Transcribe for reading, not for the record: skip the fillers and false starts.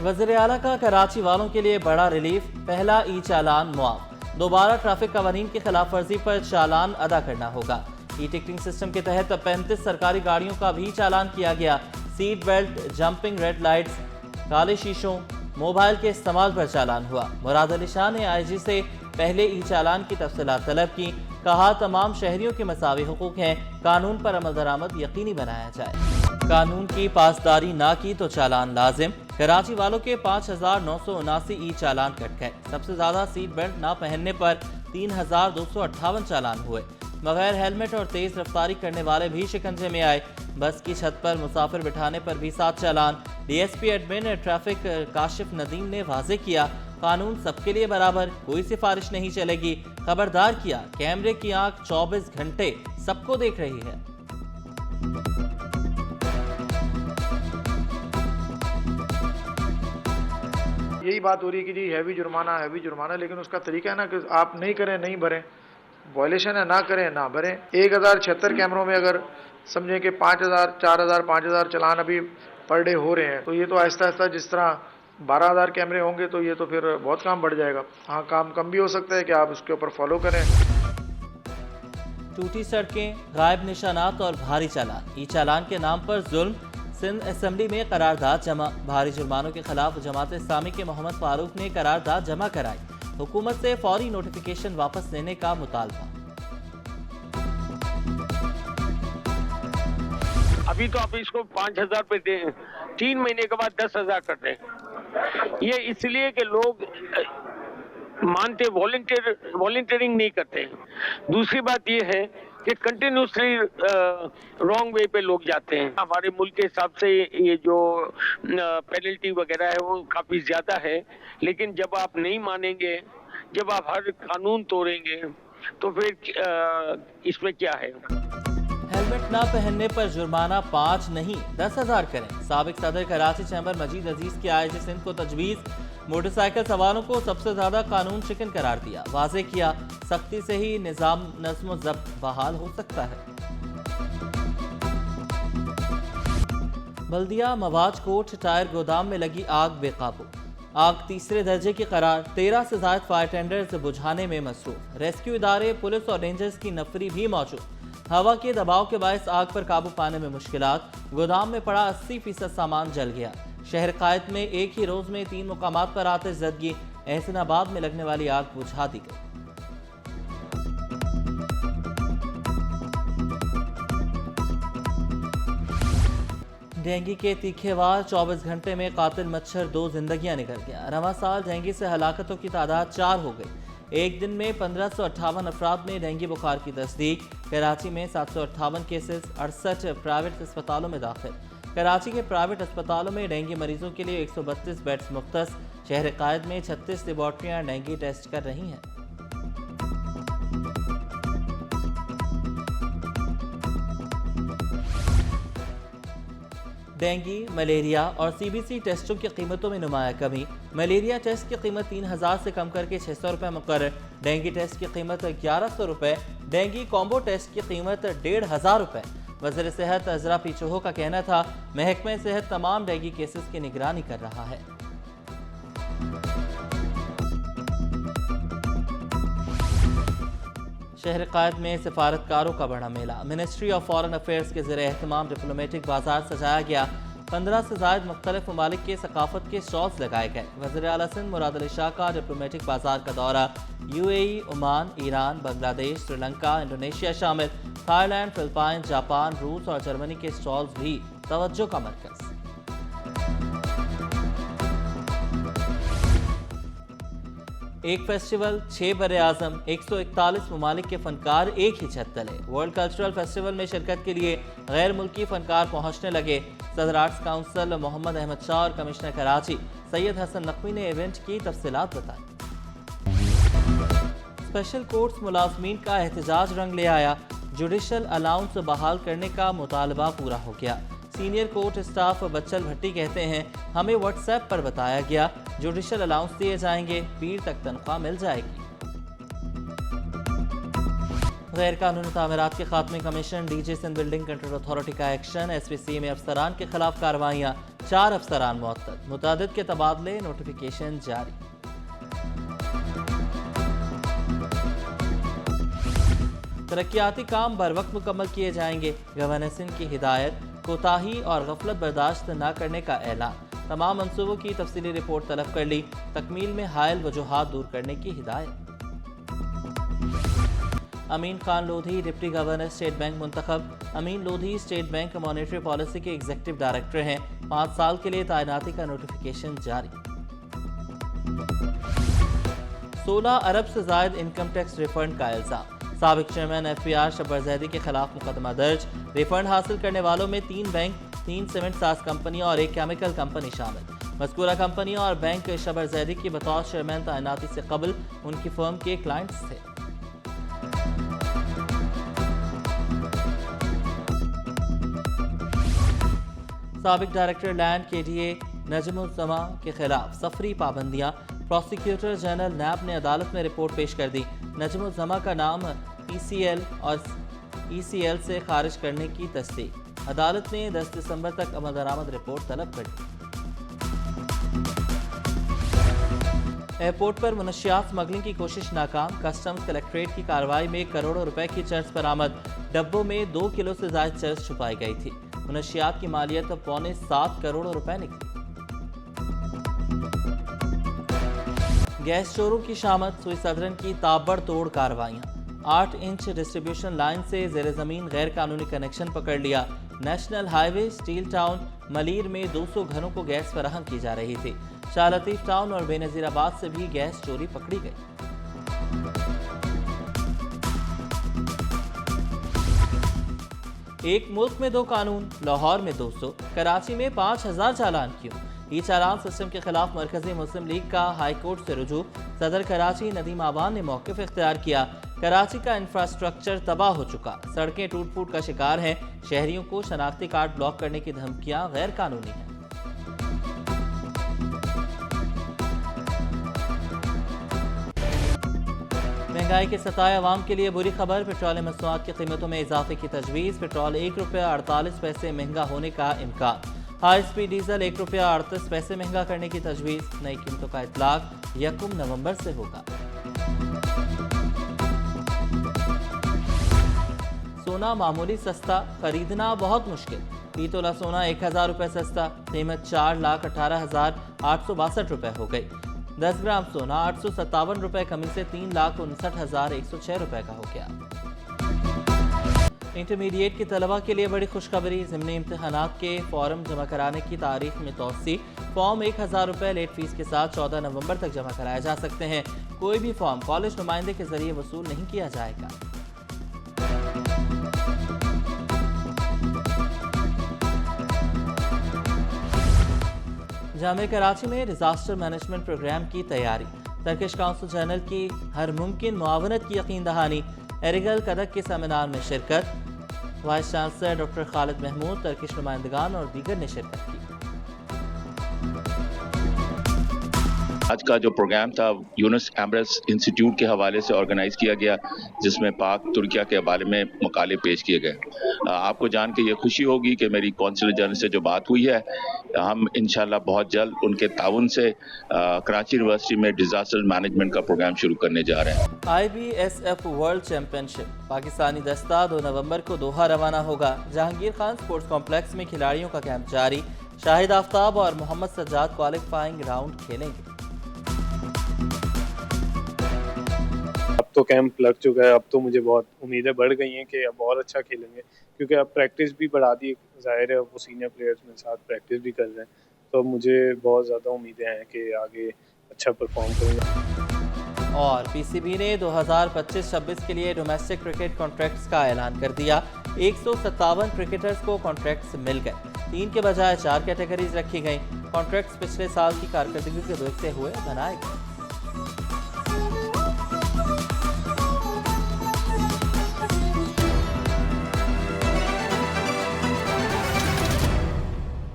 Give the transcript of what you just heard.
वज़ीर आला का कराची वालों के लिए बड़ा रिलीफ, पहला ई चालान मुआफ। दोबारा ट्रैफिक कवानीन की खिलाफ वर्जी पर चालान अदा करना होगा। ई टिकटिंग सिस्टम के तहत 35 सरकारी गाड़ियों का भी चालान किया गया। Seat belt, jumping red lights, काले शीशों, मोबाइल के इस्तेमाल पर चालान हुआ। मुराद अली शाह ने IG से पहले ई चालान की तफसीलात तलब की। कहा, तमाम शहरियों के मसावी हुकूक हैं, कानून पर अमल दरामद यकीनी बनाया जाए। कानून की पासदारी ना की तो चालान लाजिम। कराची वालों के 5,979 ई चालान कट गए। सबसे ज्यादा सीट बेल्ट ना पहनने पर 3,258 चालान हुए। बगैर हेलमेट और तेज रफ्तारी करने वाले भी शिकंजे में आए। बस की छत पर मुसाफिर बिठाने पर भी 7 चालान। DSP admin traffic Kashif Nadeem ने वाजे किया, कानून सबके लिए बराबर, कोई सिफारिश नहीं चलेगी। खबरदार किया, कैमरे की आंख 24 घंटे सबको देख रही है। यही बात हो रही है कि जी हैवी जुर्माना, लेकिन उसका तरीका है ना कि आप नहीं करें नहीं भरें, वायलेशन है ना करें ना भरें। 1076 कैमरों में अगर समझें कि 5,000, 4,000, 5,000 चलान अभी पर डे हो रहे हैं, तो ये तो आहिस्ता आहिस्ता जिस तरह 12,000 कैमरे होंगे तो ये तो फिर बहुत काम बढ़ जाएगा। हाँ, काम कम भी हो सकता है कि आप उसके ऊपर फॉलो करें। टूटी सड़कें, गायब निशानात और भारी चालान। ई चालान के नाम पर जुल्म। सिंध असेंबली में करारदाद जमा। भारी जुर्मानों के खिलाफ जमात इस्लामी के मोहम्मद फारूक ने करारदाद जमा कराई। हुकूमत से फौरी नोटिफिकेशन वापस लेने का मुतालबा। अभी तो आप इसको 5,000 पे दे, 3 महीने के बाद 10,000 कर दें। ये इसलिए कि लोग मानते वॉलंटियरिंग नहीं करते। दूसरी बात ये है कि कंटिन्यूसली रॉन्ग वे पे लोग जाते हैं। हमारे मुल्क के हिसाब से ये जो पेनल्टी वगैरह है वो काफी ज्यादा है, लेकिन जब आप नहीं मानेंगे, जब आप हर कानून तोड़ेंगे, तो फिर इसमें क्या है। हेलमेट ना पहनने पर जुर्माना 5 नहीं 10,000 करें। साबिक सदर कराची चैम्बर मजीद अजीज की IG सिंध को तजवीज़। मोटरसाइकिल सवारों को सबसे ज्यादा कानून शिकन करार दिया। वाजे किया, सख्ती से ही निजाम नज़्म ज़ब्त बहाल हो सकता है। बल्दिया मवाज कोट टायर गोदाम में लगी आग बेकाबू। आग तीसरे दर्जे की करार। 13 से ज्यादा फायर टेंडर्स बुझाने में मसरूफ। रेस्क्यू इदारे, पुलिस और रेंजर्स की नफरी भी मौजूद। हवा के दबाव के बायस आग पर काबू पाने में मुश्किलात। गोदाम में पड़ा 80% सामान जल गया। शहर कायद में एक ही रोज में 3 मुकामात पर आतिशज़दगी। एहसनाबाद में लगने वाली आग बुझा दी गई। डेंगू के तीखे वार। 24 घंटे में कातिल मच्छर 2 जिंदगियां निकल गया। रवां साल डेंगू से हलाकतों की तादाद 4 हो गई। एक दिन में 1558 अफराद में डेंगू बुखार की तस्दीक। कराची में 758 केसेस। 68 प्राइवेट अस्पतालों में दाखिल। कराची के प्राइवेट अस्पतालों में डेंगू मरीजों के लिए 132 बेड्स मुख्तस। शहर कायद में 36 लेबॉर्ट्रियाँ डेंगू टेस्ट कर रही हैं। डेंगू, मलेरिया और CBC टेस्टों की कीमतों में नुमाया कमी। मलेरिया टेस्ट की कीमत 3,000 से कम करके 600 रुपये मुकर्रर। डेंगू टेस्ट की कीमत 1,100 रुपये। डेंगू कॉम्बो टेस्ट की कीमत 1,500 रुपये। वज़ीर सेहत अजरा पीचोहो का कहना था, महकमा सेहत तमाम डेंगू केसेस की निगरानी कर रहा है। शहर कायद में सिफारतकारों का बड़ा मेला। मिनिस्ट्री ऑफ फॉरेन अफेयर्स के ज़रिए एहतमाम डिप्लोमेटिक बाजार सजाया गया। 15 से ज़ायद मुख्तलिफ ममालिक के सकाफत के स्टॉल्स लगाए गए। वज़ीर आला सिंध मुराद अली शाह का डिप्लोमेटिक बाजार का दौरा। UAE, Oman, Iran, Bangladesh, Sri Lanka, Indonesia शामिल। थाईलैंड, फिलिपाइन, जापान, रूस और जर्मनी के स्टॉल्स भी तवज्जो का मरकज। एक फेस्टिवल, 6 बरे-आज़म, 141 ममालिक के फनकार एक ही छत तले। वर्ल्ड कल्चरल फेस्टिवल में शिरकत के लिए गैर मुल्की फनकार पहुंचने लगे। सदर आर्ट्स काउंसिल मोहम्मद अहमद शाह और कमिश्नर कराची सैयद हसन नकवी ने इवेंट की तफसीलात बताई। स्पेशल कोर्ट्स मुलाजमीन का एहतजाज रंग ले आया। जुडिशल अलाउंस बहाल करने का मुतालबा पूरा हो गया। सीनियर कोर्ट स्टाफ बच्चल भट्टी कहते हैं, हमें व्हाट्सएप पर बताया गया जुडिशल अलाउंस दिए जाएंगे, पीर तक तनख्वाह मिल जाएगी। गैर कानूनी तामीरात के खात्मे commission. DJ Sindh building control authority का एक्शन। SPC में अफसरान के खिलाफ कार्रवाइयाँ। 4 अफसरान मुअत्तल, मुतादिद के तबादले, नोटिफिकेशन जारी। तरक्याती काम बर वक्त मुकम्मल किए जाएंगे, गवर्नर सिंध की हिदायत। कोताही और गफलत बर्दाश्त न करने का ऐलान। तमाम मंसूबों की तफसीली रिपोर्ट तलब कर ली, तकमील में हायल वजूहात दूर करने की हिदायत। Amin Khan Lodhi deputy governor state bank मुंतखब। Amin Lodhi state bank monetary policy के एग्जीक्यूटिव डायरेक्टर हैं। 5 साल के लिए तैनाती का नोटिफिकेशन जारी। 16 अरब से जायद इनकम टैक्स रिफंड का इल्जाम। साबिक चेयरमैन FPR शब्बर जैदी के खिलाफ मुकदमा दर्ज। रिफंड हासिल करने वालों में 3 बैंक, 3 सीमेंट साज कंपनियां और 1 केमिकल कंपनी शामिल। मज़कूरा कंपनियां और बैंक शब्बर जैदी की बतौर चेयरमैन तैनाती से कबल उनकी फर्म के क्लाइंट्स थे। साबिक डायरेक्टर लैंड KDA नजमुज़्ज़मा के खिलाफ सफरी पाबंदियां। प्रोसिक्यूटर जनरल नैब ने अदालत में रिपोर्ट पेश कर दी। नजमुज़्ज़मा का नाम ECL और ECL से खारिज करने की तस्दीक। अदालत ने 10 दिसंबर तक अमल दरामद रिपोर्ट तलब कर दी। एयरपोर्ट पर मुनशियात स्मगलिंग की कोशिश नाकाम। कस्टम्स कलेक्ट्रेट की कार्रवाई में करोड़ों रुपए की चर्च बरामद। डब्बों में 2 किलो से ज्यादा चर्च छुपाई गई थी। मुनशियात की मालियत 6.25 करोड़ रुपए निकली। गैस चोरों की शामत। सुई सदरन की ताबड़तोड़ कार्रवाइयां। 8 इंच डिस्ट्रीब्यूशन लाइन से जेर जमीन गैर कानूनी कनेक्शन पकड़ लिया। National highway steel town Malir में 200 घरों को गैस फराहम की जा रही थी। शाह लतीफ टाउन और बेनजीराबाद से भी गैस चोरी पकड़ी गई। एक मुल्क में 2 कानून, लाहौर में 200, कराची में 5000 चालान क्यों? ई चालान सिस्टम के खिलाफ मरकजी मुस्लिम लीग का हाई कोर्ट से रुजू। सदर कराची नदीम आवान ने मौक़िफ़ इख्तियार किया। कराची का इंफ्रास्ट्रक्चर तबाह हो चुका, सड़कें टूट फूट का शिकार हैं। शहरियों को शनाख्ती कार्ड ब्लॉक करने की धमकियां गैर कानूनी हैं। महंगाई के सताए अवाम के लिए बुरी खबर। पेट्रोल मसनूआत की कीमतों में इजाफे की तजवीज़। पेट्रोल ₹1.48 महंगा होने का इम्कान। हाई स्पीड डीजल ₹1.38 महंगा करने की तजवीज़। नई कीमतों का इतलाक 1 नवंबर से होगा। सोना मामूली सस्ता, खरीदना बहुत मुश्किल। 20 तोला सोना 1000 रुपये सस्ता, कीमत 4,18,862 रुपये हो गई। 10 ग्राम सोना 857 रुपये कमी से 3,59,106 रुपये का हो गया। इंटरमीडिएट की तलबा के लिए बड़ी खुशखबरी। ज़िमनी इम्तहानात के फॉर्म जमा कराने की तारीख में तौसी। फॉर्म 1000 रुपये लेट फीस के साथ 14 नवंबर तक जमा कराए जा सकते हैं। कोई भी फॉर्म कॉलेज नुमाइंदे के जरिए वसूल नहीं किया जाएगा। जामिया कराची में डिजास्टर मैनेजमेंट प्रोग्राम की तैयारी। टर्किश काउंसिल जनरल की हर मुमकिन मुआवनत की यकीन दहानी। एरिगल कदक के सेमिनार में शिरकत। Vice chancellor doctor Khalid Mahmood, Turkish नुमाइंदगान और दीगर ने शिरकत की। आज का जो प्रोग्राम था यूनुस एमरेट्स इंस्टीट्यूट के हवाले से ऑर्गेनाइज किया गया, जिसमें पाक तुर्किया के बारे में मकाले पेश किए गए। आपको जान के ये खुशी होगी कि मेरी कौंसिलर जनरल से जो बात हुई है, हम इंशाल्लाह बहुत जल्द उनके ताउन से कराची यूनिवर्सिटी में डिजास्टर मैनेजमेंट का प्रोग्राम शुरू करने जा रहे हैं। IBSF वर्ल्ड चैंपियनशिप पाकिस्तानी दस्ता 2 नवंबर को दोहा रवाना होगा। जहांगीर खान स्पोर्ट्स कॉम्प्लेक्स में खिलाड़ियों का कैंप जारी। शाहिद आफ्ताब और मोहम्मद सज्जाद क्वालिफाइंग राउंड खेलेंगे। अब तो कैंप लग चुका है, अब तो मुझे बहुत उम्मीदें बढ़ गई हैं कि अब और अच्छा खेलेंगे, क्योंकि अब प्रैक्टिस भी बढ़ा दी। जाहिर है वो सीनियर प्लेयर्स में साथ प्रैक्टिस भी कर रहे हैं, तो अब मुझे बहुत ज़्यादा उम्मीदें हैं कि आगे अच्छा परफॉर्म करेंगे। और PCB ने 2025-26 के लिए डोमेस्टिक क्रिकेट कॉन्ट्रैक्ट्स का ऐलान कर दिया। 157 क्रिकेटर्स को कॉन्ट्रैक्ट्स मिल गए। 3 के बजाय 4 कैटेगरीज रखी गई। कॉन्ट्रैक्ट्स पिछले साल की कारकर्दगी के देखते हुए बनाए गए।